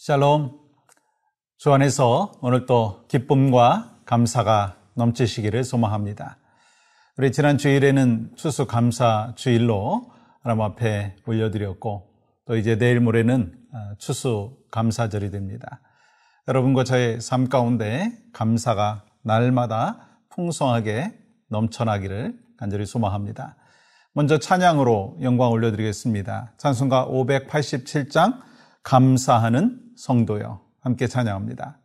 샬롬. 주 안에서 오늘 또 기쁨과 감사가 넘치시기를 소망합니다. 우리 지난 주일에는 추수감사 주일로 하나님 앞에 올려드렸고, 또 이제 내일 모레는 추수감사절이 됩니다. 여러분과 저의 삶 가운데 감사가 날마다 풍성하게 넘쳐나기를 간절히 소망합니다. 먼저 찬양으로 영광 올려드리겠습니다. 찬송가 587장 감사하는 성도여, 함께 찬양합니다.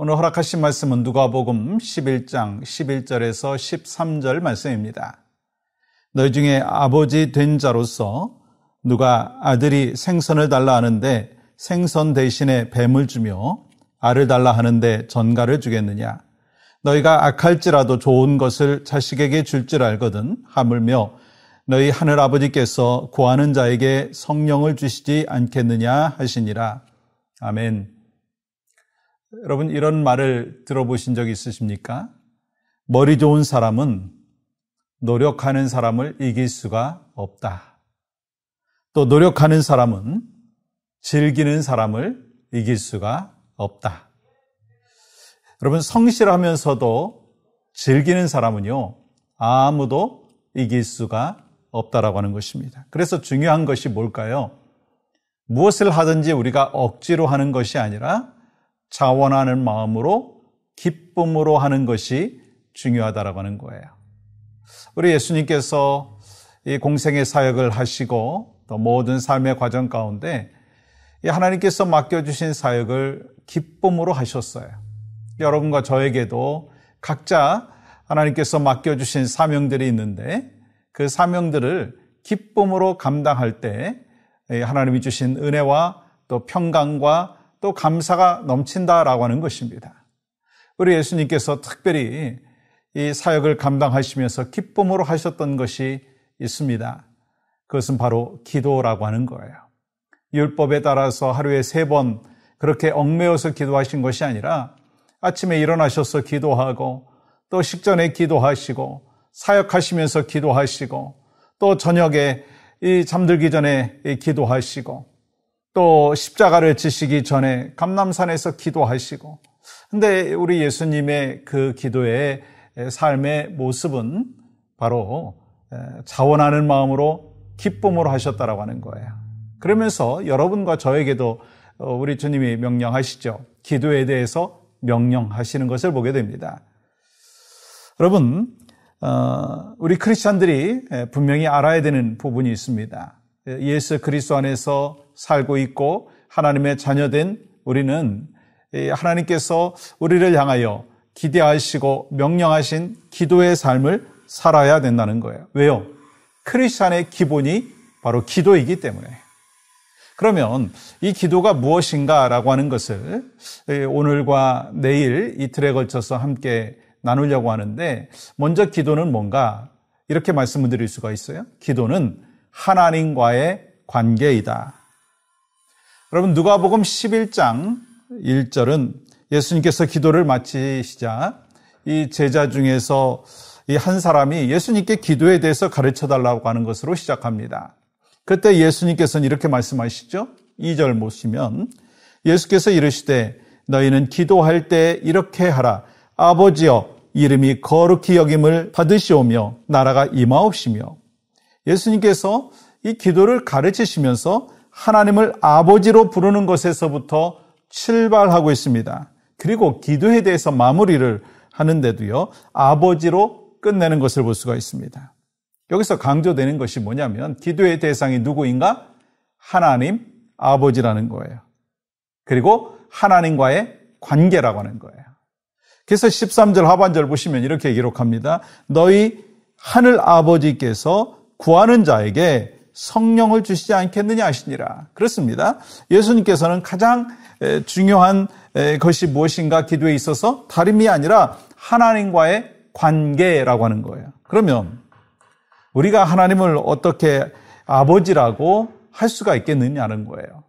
오늘 허락하신 말씀은 누가복음 11장 11절에서 13절 말씀입니다. 너희 중에 아버지 된 자로서 누가 아들이 생선을 달라 하는데 생선 대신에 뱀을 주며 알을 달라 하는데 전갈을 주겠느냐? 너희가 악할지라도 좋은 것을 자식에게 줄 줄 알거든 하물며 너희 하늘 아버지께서 구하는 자에게 성령을 주시지 않겠느냐 하시니라. 아멘. 여러분, 이런 말을 들어보신 적 있으십니까? 머리 좋은 사람은 노력하는 사람을 이길 수가 없다. 또 노력하는 사람은 즐기는 사람을 이길 수가 없다. 여러분, 성실하면서도 즐기는 사람은요, 아무도 이길 수가 없다라고 하는 것입니다. 그래서 중요한 것이 뭘까요? 무엇을 하든지 우리가 억지로 하는 것이 아니라 자원하는 마음으로 기쁨으로 하는 것이 중요하다라고 하는 거예요. 우리 예수님께서 이 공생의 사역을 하시고 또 모든 삶의 과정 가운데 하나님께서 맡겨주신 사역을 기쁨으로 하셨어요. 여러분과 저에게도 각자 하나님께서 맡겨주신 사명들이 있는데 그 사명들을 기쁨으로 감당할 때 하나님이 주신 은혜와 또 평강과 또 감사가 넘친다라고 하는 것입니다. 우리 예수님께서 특별히 이 사역을 감당하시면서 기쁨으로 하셨던 것이 있습니다. 그것은 바로 기도라고 하는 거예요. 율법에 따라서 하루에 3번 그렇게 얽매여서 기도하신 것이 아니라 아침에 일어나셔서 기도하고 또 식전에 기도하시고 사역하시면서 기도하시고 또 저녁에 잠들기 전에 기도하시고 또 십자가를 지시기 전에 감람산에서 기도하시고, 근데 우리 예수님의 그 기도의 삶의 모습은 바로 자원하는 마음으로 기쁨으로 하셨다라고 하는 거예요. 그러면서 여러분과 저에게도 우리 주님이 명령하시죠. 기도에 대해서 명령하시는 것을 보게 됩니다. 여러분, 우리 크리스찬들이 분명히 알아야 되는 부분이 있습니다. 예수 그리스도 안에서 살고 있고 하나님의 자녀된 우리는 하나님께서 우리를 향하여 기대하시고 명령하신 기도의 삶을 살아야 된다는 거예요. 왜요? 크리스찬의 기본이 바로 기도이기 때문에. 그러면 이 기도가 무엇인가라고 하는 것을 오늘과 내일 이틀에 걸쳐서 함께 나누려고 하는데, 먼저 기도는 뭔가 이렇게 말씀을 드릴 수가 있어요. 기도는 하나님과의 관계이다. 여러분, 누가복음 11장 1절은 예수님께서 기도를 마치시자 이 제자 중에서 이 한 사람이 예수님께 기도에 대해서 가르쳐달라고 하는 것으로 시작합니다. 그때 예수님께서는 이렇게 말씀하시죠. 2절 보시면 예수께서 이르시되 너희는 기도할 때 이렇게 하라. 아버지여, 이름이 거룩히 여김을 받으시오며 나라가 임하옵시며. 예수님께서 이 기도를 가르치시면서 하나님을 아버지로 부르는 것에서부터 출발하고 있습니다. 그리고 기도에 대해서 마무리를 하는데도요, 아버지로 끝내는 것을 볼 수가 있습니다. 여기서 강조되는 것이 뭐냐면 기도의 대상이 누구인가? 하나님, 아버지라는 거예요. 그리고 하나님과의 관계라고 하는 거예요. 그래서 13절 하반절 보시면 이렇게 기록합니다. 너희 하늘 아버지께서 구하는 자에게 성령을 주시지 않겠느냐 하시니라. 그렇습니다. 예수님께서는 가장 중요한 것이 무엇인가 기도에 있어서 다름이 아니라 하나님과의 관계라고 하는 거예요. 그러면 우리가 하나님을 어떻게 아버지라고 할 수가 있겠느냐는 거예요.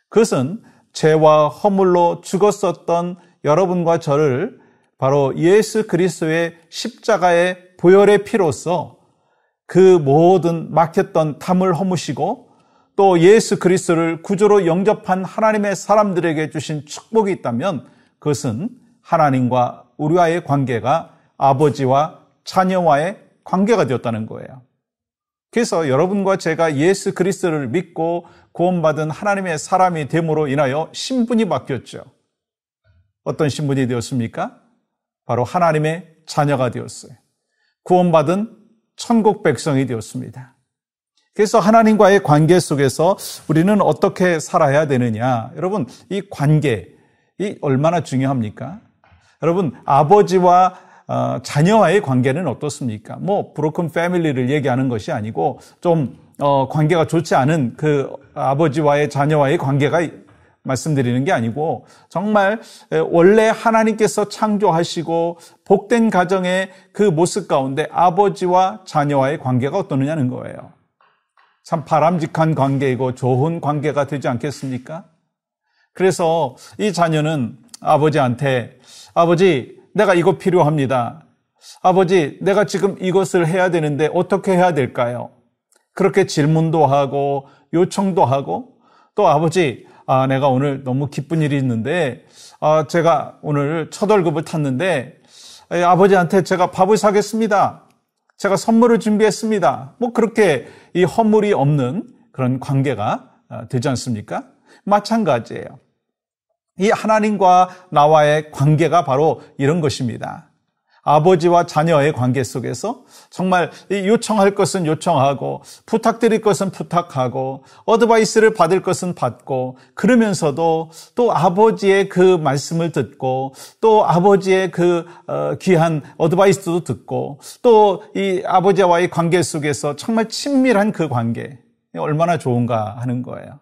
그것은 죄와 허물로 죽었었던 여러분과 저를 바로 예수 그리스도의 십자가의 보혈의 피로써 그 모든 막혔던 탐을 허무시고 또 예수 그리스도를 구주로 영접한 하나님의 사람들에게 주신 축복이 있다면 그것은 하나님과 우리와의 관계가 아버지와 자녀와의 관계가 되었다는 거예요. 그래서 여러분과 제가 예수 그리스도를 믿고 구원받은 하나님의 사람이 됨으로 인하여 신분이 바뀌었죠. 어떤 신분이 되었습니까? 바로 하나님의 자녀가 되었어요. 구원받은 천국 백성이 되었습니다. 그래서 하나님과의 관계 속에서 우리는 어떻게 살아야 되느냐? 여러분, 이 관계, 이 얼마나 중요합니까? 여러분, 아버지와 자녀와의 관계는 어떻습니까? 브로큰 패밀리를 얘기하는 것이 아니고 좀 관계가 좋지 않은 그 아버지와의 자녀와의 관계가 말씀드리는 게 아니고 정말 원래 하나님께서 창조하시고 복된 가정의 그 모습 가운데 아버지와 자녀와의 관계가 어떠느냐는 거예요. 참 바람직한 관계이고 좋은 관계가 되지 않겠습니까? 그래서 이 자녀는 아버지한테 아버지, 내가 이거 필요합니다. 아버지, 내가 지금 이것을 해야 되는데 어떻게 해야 될까요? 그렇게 질문도 하고 요청도 하고 또 아버지, 내가 오늘 너무 기쁜 일이 있는데 제가 오늘 첫 월급을 탔는데 아버지한테 제가 밥을 사겠습니다. 제가 선물을 준비했습니다. 그렇게 이 허물이 없는 그런 관계가 되지 않습니까? 마찬가지예요. 이 하나님과 나와의 관계가 바로 이런 것입니다. 아버지와 자녀의 관계 속에서 정말 요청할 것은 요청하고 부탁드릴 것은 부탁하고 어드바이스를 받을 것은 받고 그러면서도 또 아버지의 그 말씀을 듣고 또 아버지의 그 귀한 어드바이스도 듣고 또 이 아버지와의 관계 속에서 정말 친밀한 그 관계 얼마나 좋은가 하는 거예요.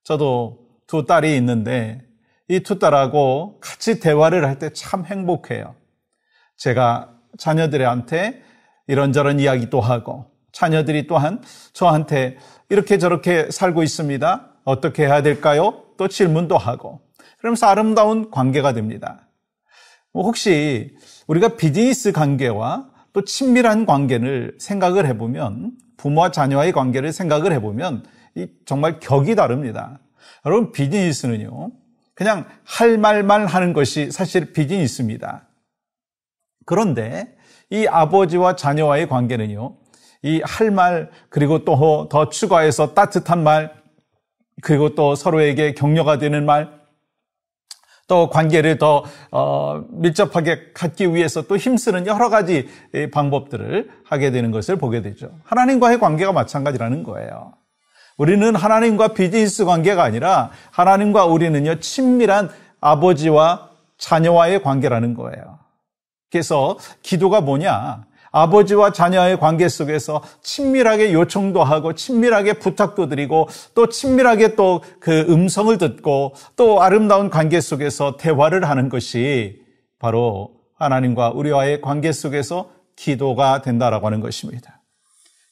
저도 두 딸이 있는데 이 두 딸하고 같이 대화를 할 때 참 행복해요. 제가 자녀들한테 이런저런 이야기도 하고 자녀들이 또한 저한테 이렇게 저렇게 살고 있습니다. 어떻게 해야 될까요? 또 질문도 하고 그러면서 아름다운 관계가 됩니다. 혹시 우리가 비즈니스 관계와 또 친밀한 관계를 생각을 해보면 부모와 자녀와의 관계를 생각을 해보면 정말 격이 다릅니다. 여러분 비즈니스는요 그냥 할 말만 하는 것이 사실 비즈니스입니다. 그런데 이 아버지와 자녀와의 관계는요, 이 할 말, 그리고 또 더 추가해서 따뜻한 말, 그리고 또 서로에게 격려가 되는 말, 또 관계를 더 밀접하게 갖기 위해서 또 힘쓰는 여러 가지 방법들을 하게 되는 것을 보게 되죠. 하나님과의 관계가 마찬가지라는 거예요. 우리는 하나님과 비즈니스 관계가 아니라 하나님과 우리는요, 친밀한 아버지와 자녀와의 관계라는 거예요. 그래서 기도가 뭐냐? 아버지와 자녀의 관계 속에서 친밀하게 요청도 하고 친밀하게 부탁도 드리고 또 친밀하게 또 그 음성을 듣고 또 아름다운 관계 속에서 대화를 하는 것이 바로 하나님과 우리와의 관계 속에서 기도가 된다라고 하는 것입니다.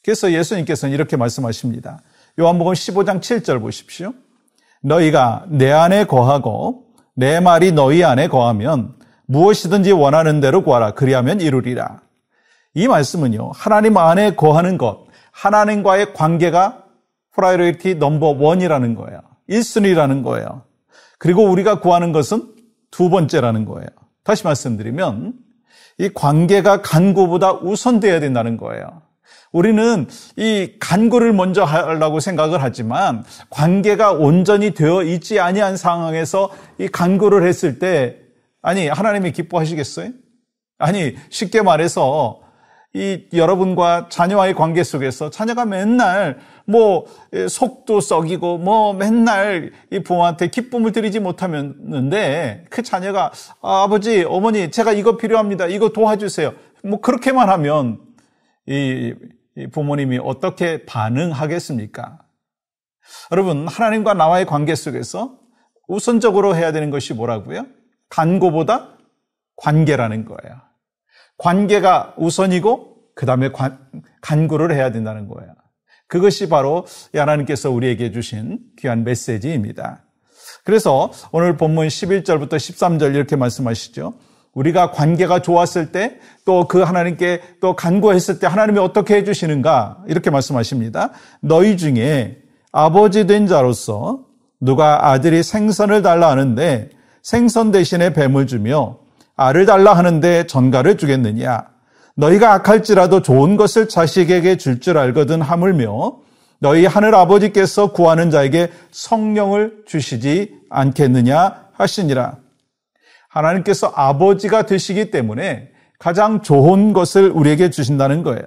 그래서 예수님께서는 이렇게 말씀하십니다. 요한복음 15장 7절 보십시오. 너희가 내 안에 거하고 내 말이 너희 안에 거하면 무엇이든지 원하는 대로 구하라. 그리하면 이루리라. 이 말씀은요, 하나님 안에 거하는 것, 하나님과의 관계가 프라이어리티 넘버 1이라는 거예요. 1순위라는 거예요. 그리고 우리가 구하는 것은 두 번째라는 거예요. 다시 말씀드리면 이 관계가 간구보다 우선되어야 된다는 거예요. 우리는 이 간구를 먼저 하려고 생각을 하지만 관계가 온전히 되어 있지 아니한 상황에서 이 간구를 했을 때 아니 하나님이 기뻐하시겠어요? 아니 쉽게 말해서 이 여러분과 자녀와의 관계 속에서 자녀가 맨날 뭐 속도 썩이고 뭐 맨날 이 부모한테 기쁨을 드리지 못하는데 그 자녀가 아버지 어머니 제가 이거 필요합니다. 이거 도와주세요. 뭐 그렇게만 하면 이 부모님이 어떻게 반응하겠습니까? 여러분 하나님과 나와의 관계 속에서 우선적으로 해야 되는 것이 뭐라고요? 간구보다 관계라는 거예요. 관계가 우선이고 그 다음에 간구를 해야 된다는 거예요. 그것이 바로 하나님께서 우리에게 주신 귀한 메시지입니다. 그래서 오늘 본문 11절부터 13절 이렇게 말씀하시죠. 우리가 관계가 좋았을 때 또 그 하나님께 또 간구했을 때 하나님이 어떻게 해주시는가 이렇게 말씀하십니다. 너희 중에 아버지 된 자로서 누가 아들이 생선을 달라 하는데 생선 대신에 뱀을 주며 알을 달라 하는데 전갈을 주겠느냐. 너희가 악할지라도 좋은 것을 자식에게 줄 줄 알거든 하물며 너희 하늘 아버지께서 구하는 자에게 성령을 주시지 않겠느냐 하시니라. 하나님께서 아버지가 되시기 때문에 가장 좋은 것을 우리에게 주신다는 거예요.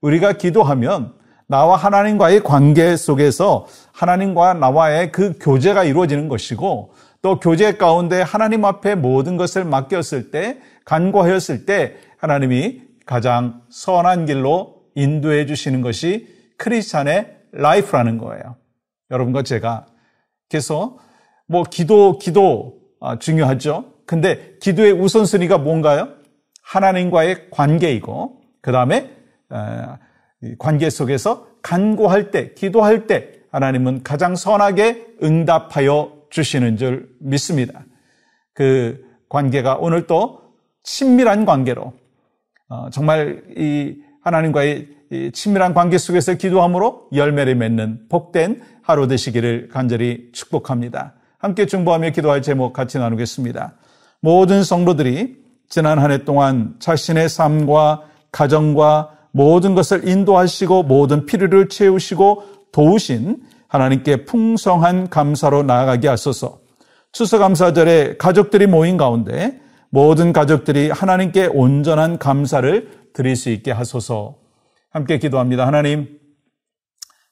우리가 기도하면 나와 하나님과의 관계 속에서 하나님과 나와의 그 교제가 이루어지는 것이고 또 교제 가운데 하나님 앞에 모든 것을 맡겼을 때 간구하였을 때 하나님이 가장 선한 길로 인도해 주시는 것이 크리스찬의 라이프라는 거예요. 여러분과 제가 그래서 뭐 기도 중요하죠. 근데 기도의 우선순위가 뭔가요? 하나님과의 관계이고 그 다음에 관계 속에서 간구할 때, 기도할 때 하나님은 가장 선하게 응답하여 주시는 줄 믿습니다. 그 관계가 오늘 또 친밀한 관계로 정말 이 하나님과의 이 친밀한 관계 속에서 기도함으로 열매를 맺는 복된 하루 되시기를 간절히 축복합니다. 함께 중보하며 기도할 제목 같이 나누겠습니다. 모든 성도들이 지난 한 해 동안 자신의 삶과 가정과 모든 것을 인도하시고 모든 필요를 채우시고 도우신 하나님께 풍성한 감사로 나아가게 하소서. 추수감사절에 가족들이 모인 가운데 모든 가족들이 하나님께 온전한 감사를 드릴 수 있게 하소서. 함께 기도합니다. 하나님,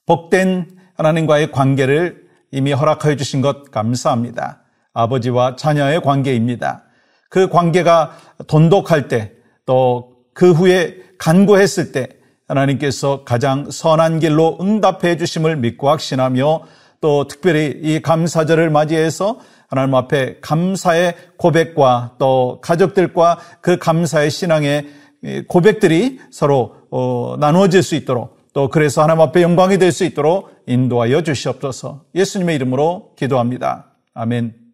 복된 하나님과의 관계를 이미 허락하여 주신 것 감사합니다. 아버지와 자녀의 관계입니다. 그 관계가 돈독할 때 또 그 후에 간구했을 때 하나님께서 가장 선한 길로 응답해 주심을 믿고 확신하며 또 특별히 이 감사절을 맞이해서 하나님 앞에 감사의 고백과 또 가족들과 그 감사의 신앙의 고백들이 서로 나누어질 수 있도록 또 그래서 하나님 앞에 영광이 될 수 있도록 인도하여 주시옵소서. 예수님의 이름으로 기도합니다. 아멘.